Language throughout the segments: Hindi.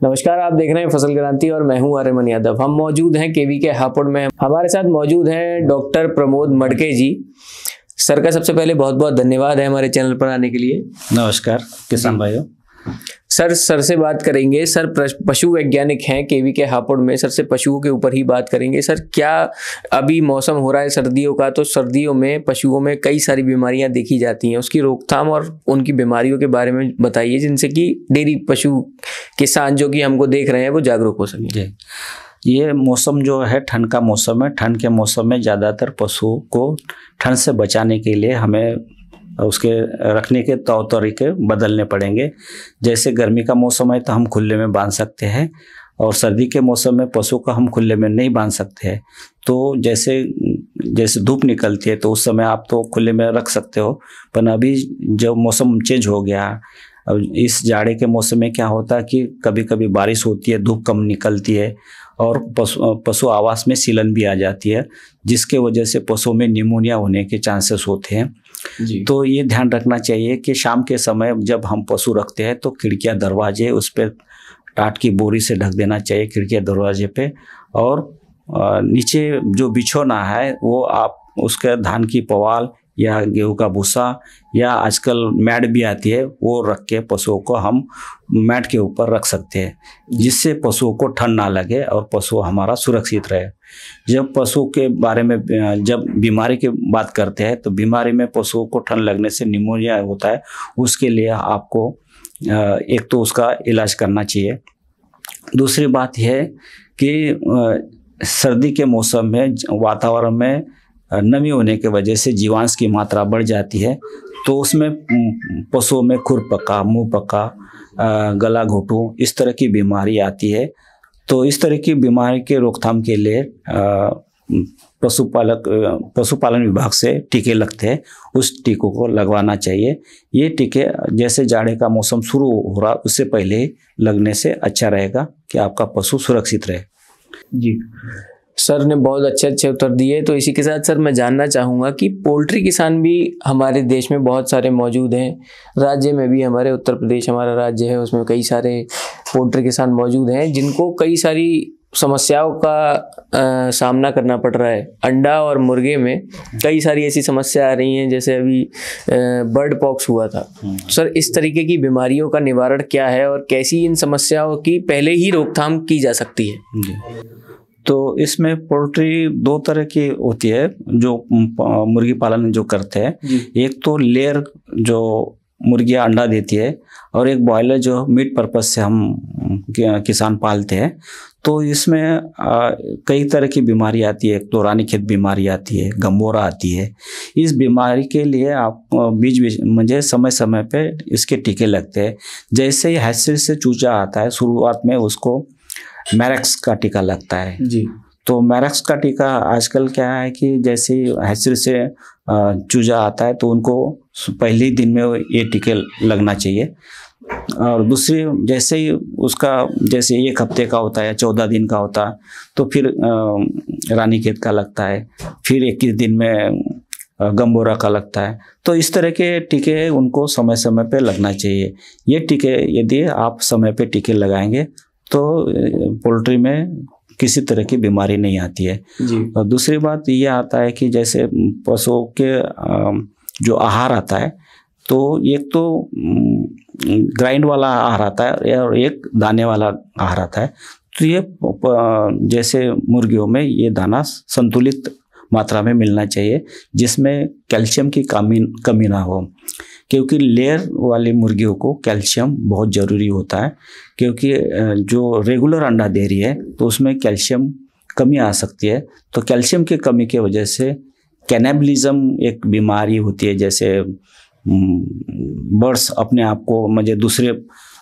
नमस्कार, आप देख रहे हैं फसल क्रांति और मैं हूं आर्यमन यादव। हम मौजूद हैं केवी के हापुड़ में। हमारे साथ मौजूद हैं डॉक्टर प्रमोद मडके जी। सर का सबसे पहले बहुत बहुत धन्यवाद है हमारे चैनल पर आने के लिए। नमस्कार किसान भाइयों। सर से बात करेंगे। सर पशु वैज्ञानिक हैं केवी के हापुड़ में। सर से पशुओं के ऊपर ही बात करेंगे। सर, क्या अभी मौसम हो रहा है सर्दियों का, तो सर्दियों में पशुओं में कई सारी बीमारियां देखी जाती हैं, उसकी रोकथाम और उनकी बीमारियों के बारे में बताइए, जिनसे कि डेयरी पशु किसान जो कि हमको देख रहे हैं वो जागरूक हो सके। ये मौसम जो है ठंड का मौसम है। ठंड के मौसम में ज़्यादातर पशुओं को ठंड से बचाने के लिए हमें उसके रखने के तौर तरीके बदलने पड़ेंगे। जैसे गर्मी का मौसम है तो हम खुले में बांध सकते हैं, और सर्दी के मौसम में पशु को हम खुले में नहीं बांध सकते हैं। तो जैसे धूप निकलती है तो उस समय आप तो खुले में रख सकते हो, पर अभी जब मौसम चेंज हो गया, अब इस जाड़े के मौसम में क्या होता है कि कभी कभी बारिश होती है, धूप कम निकलती है और पशु आवास में सीलन भी आ जाती है, जिसके वजह से पशुओं में निमोनिया होने के चांसेस होते हैं जी। तो ये ध्यान रखना चाहिए कि शाम के समय जब हम पशु रखते हैं तो खिड़कियां दरवाजे उस पर टाट की बोरी से ढक देना चाहिए, खिड़कियां दरवाजे पे। और नीचे जो बिछौना है वो आप उसके धान की पवाल या गेहूं का भूसा या आजकल मैट भी आती है, वो रख के पशुओं को हम मैट के ऊपर रख सकते हैं, जिससे पशुओं को ठंड ना लगे और पशु हमारा सुरक्षित रहे। जब पशु के बारे में जब बीमारी की बात करते हैं तो बीमारी में पशुओं को ठंड लगने से निमोनिया होता है। उसके लिए आपको एक तो उसका इलाज करना चाहिए। दूसरी बात यह है कि सर्दी के मौसम में वातावरण में नमी होने के वजह से जीवांश की मात्रा बढ़ जाती है, तो उसमें पशुओं में खुरपका, मुंह पका, गला घोटू, इस तरह की बीमारी आती है। तो इस तरह की बीमारी के रोकथाम के लिए पशुपालन विभाग से टीके लगते हैं, उस टीकों को लगवाना चाहिए। ये टीके जैसे जाड़े का मौसम शुरू हो रहा उससे पहले ही लगने से अच्छा रहेगा कि आपका पशु सुरक्षित रहे जी। सर ने बहुत अच्छे उत्तर दिए। तो इसी के साथ सर मैं जानना चाहूँगा कि पोल्ट्री किसान भी हमारे देश में बहुत सारे मौजूद हैं। राज्य में भी, हमारे उत्तर प्रदेश हमारा राज्य है, उसमें कई सारे पोल्ट्री किसान मौजूद हैं जिनको कई सारी समस्याओं का सामना करना पड़ रहा है। अंडा और मुर्गे में कई सारी ऐसी समस्या आ रही हैं, जैसे अभी बर्ड पॉक्स हुआ था। सर, इस तरीके की बीमारियों का निवारण क्या है और कैसी इन समस्याओं की पहले ही रोकथाम की जा सकती है? तो इसमें पोल्ट्री दो तरह की होती है जो मुर्गी पालन जो करते हैं। एक तो लेयर जो मुर्गियाँ अंडा देती है, और एक बॉयलर जो मीट पर्पस से हम किसान पालते हैं। तो इसमें कई तरह की बीमारी आती है। एक तो रानीखेत बीमारी आती है, गंबोरा आती है। इस बीमारी के लिए आप बीच मुझे समय समय पे इसके टीके लगते हैं। जैसे ही हैचरी से चूजा आता है, शुरुआत में उसको मैरक्स का टीका लगता है जी। तो मैरक्स का टीका आजकल क्या है कि जैसे हैचरी से चूजा आता है तो उनको पहले दिन में ये टीके लगना चाहिए। और दूसरी, जैसे ही उसका जैसे 1 हफ्ते का होता है, 14 दिन का होता है, तो फिर रानीखेत का लगता है, फिर 21 दिन में गंबोरा का लगता है। तो इस तरह के टीके उनको समय समय पे लगना चाहिए। ये टीके यदि आप समय पे टीके लगाएंगे तो पोल्ट्री में किसी तरह की बीमारी नहीं आती है जी। और दूसरी बात ये आता है कि जैसे पशुओं के जो आहार आता है, तो एक तो ग्राइंड वाला आहार आता है और एक दाने वाला आहार आता है। तो ये जैसे मुर्गियों में ये दाना संतुलित मात्रा में मिलना चाहिए, जिसमें कैल्शियम की कमी ना हो, क्योंकि लेयर वाली मुर्गियों को कैल्शियम बहुत ज़रूरी होता है। क्योंकि जो रेगुलर अंडा दे रही है तो उसमें कैल्शियम कमी आ सकती है। तो कैल्शियम की कमी की वजह से कैनेबलिज्म एक बीमारी होती है। जैसे बर्ड्स अपने आप को मुझे दूसरे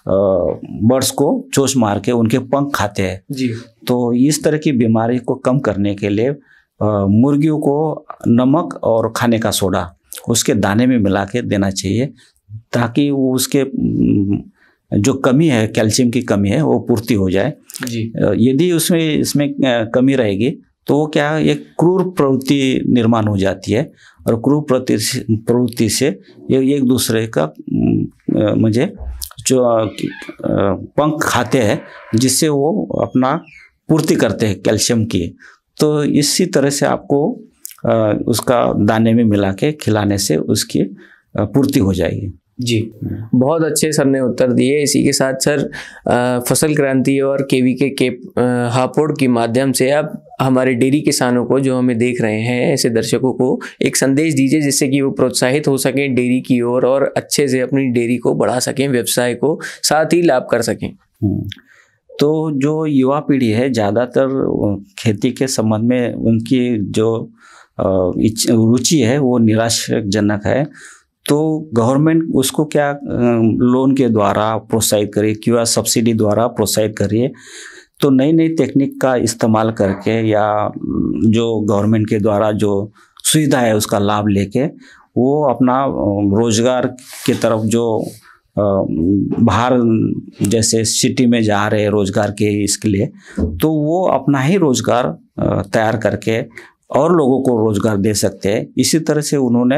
बर्ड्स को चोंच मार के उनके पंख खाते हैं जी। तो इस तरह की बीमारी को कम करने के लिए मुर्गियों को नमक और खाने का सोडा उसके दाने में मिला के देना चाहिए, ताकि वो उसके जो कमी है, कैल्शियम की कमी है, वो पूर्ति हो जाए जी। यदि इसमें कमी रहेगी तो वो क्या, एक क्रूर प्रवृत्ति निर्माण हो जाती है, और क्रूर प्रवृत्ति से ये एक दूसरे का मुझे जो पंख खाते हैं, जिससे वो अपना पूर्ति करते हैं कैल्शियम की। तो इसी तरह से आपको उसका दाने में मिला के खिलाने से उसकी पूर्ति हो जाएगी। जी, बहुत अच्छे सर ने उत्तर दिए। इसी के साथ सर फसल क्रांति और केवीके के हापुड़ के माध्यम से आप हमारे डेयरी किसानों को, जो हमें देख रहे हैं, ऐसे दर्शकों को एक संदेश दीजिए जिससे कि वो प्रोत्साहित हो सकें डेयरी की ओर और अच्छे से अपनी डेयरी को बढ़ा सकें, व्यवसाय को साथ ही लाभ कर सकें। तो जो युवा पीढ़ी है, ज़्यादातर खेती के संबंध में उनकी जो रुचि है वो निराशाजनक है। तो गवर्नमेंट उसको क्या लोन के द्वारा प्रोत्साहित करे, क्यों सब्सिडी द्वारा प्रोत्साहित करिए। तो नई नई टेक्निक का इस्तेमाल करके या जो गवर्नमेंट के द्वारा जो सुविधा है उसका लाभ लेके वो अपना रोजगार की तरफ, जो बाहर जैसे सिटी में जा रहे हैं रोजगार के इसके लिए, तो वो अपना ही रोजगार तैयार करके और लोगों को रोजगार दे सकते हैं। इसी तरह से उन्होंने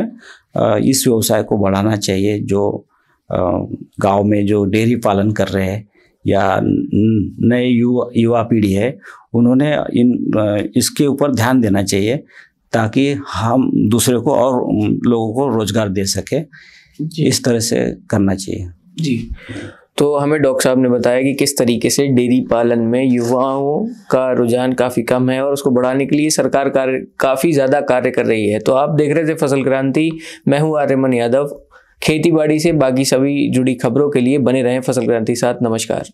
इस व्यवसाय को बढ़ाना चाहिए। जो गांव में जो डेयरी पालन कर रहे हैं या नए युवा पीढ़ी है, उन्होंने इसके ऊपर ध्यान देना चाहिए ताकि हम दूसरे को और लोगों को रोजगार दे सके। इस तरह से करना चाहिए। जी, तो हमें डॉक्टर साहब ने बताया कि किस तरीके से डेयरी पालन में युवाओं का रुझान काफ़ी कम है और उसको बढ़ाने के लिए सरकार काफ़ी ज़्यादा कार्य कर रही है। तो आप देख रहे थे फसल क्रांति, मैं हूँ आर्यमन यादव। खेती बाड़ी से बाकी सभी जुड़ी खबरों के लिए बने रहें फसल क्रांति साथ। नमस्कार।